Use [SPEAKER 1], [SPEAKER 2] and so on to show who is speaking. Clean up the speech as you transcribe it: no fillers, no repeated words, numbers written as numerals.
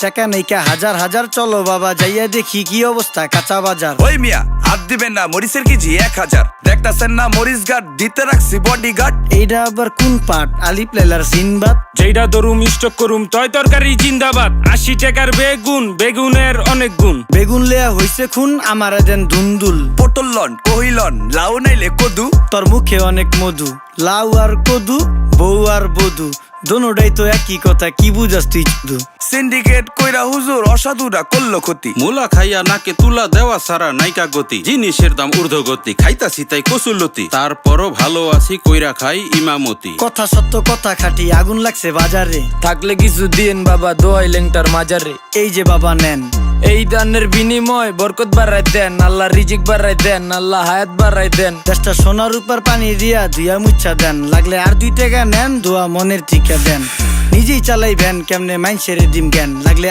[SPEAKER 1] টাকা নাইকা হাজার হাজার, চলো বাবা যাইয়া দেখি কি অবস্থা কাঁচা বাজার।
[SPEAKER 2] ওই মিয়া হাত দিবেন না, মরিচের কেজি 1000। দেখতাছেন না মরিচ গার্ড দিতে রাখছি বডি গার্ড।
[SPEAKER 1] এইটা আবার কোন পাট? আলিপ লাইলার সিনবাদ।
[SPEAKER 3] যেইটা ধরুম স্টক করুম তয় তরকারি জিন্দাবাদ। 80 টাকার বেগুন, বেগুনের অনেক গুণ।
[SPEAKER 1] বেগুন লেয়া হইছে খুন, আমারে দেন ধুন্দুল।
[SPEAKER 2] পটল লন কহিলন, লাউ নাইলে কদু।
[SPEAKER 1] তোর মুখে অনেক মধু, লাউ আর কদু, বউ আর বধু, দোনোটাই তো একই কথা, কি বুঝাস তুই শুধু?
[SPEAKER 2] সিন্ডিকেট কইরা হুজুর অসাধুরা করলো ক্ষতি।
[SPEAKER 4] মুলা খাইয়া নাকে তুলা দেওয়া সারা নাইকা গতি। জিনিসের দাম ঊর্ধ্বগতি, খাইতাছি তাই কসুলতি। তারপরও ভালো আছি কইরা খাই ইমামতি।
[SPEAKER 1] কথা সত্য কথা খাটি, আগুন লাগছে বাজারে।
[SPEAKER 5] থাকলে কিছু দিন বাবা, দোয়াই লেংটার মাজারে।
[SPEAKER 1] এই যে বাবা নেন,
[SPEAKER 5] এই দানের বিনিময় বরকত বাড়াই দেন, আল্লাহ রিজিক বাড়াই দেন, আল্লাহ হায়াত বাড়াই দেন।
[SPEAKER 1] দেশটা সোনার উপর পানি দিয়া ধুইয়া মুচ্ছা দেন, লাগলে আর 2 টাকা নেন, দোয়া মনের ঠিকা দেন। নিজেই চালাই ভ্যান, কেমনে মাইনসেরে দিম জ্ঞান, লাগলে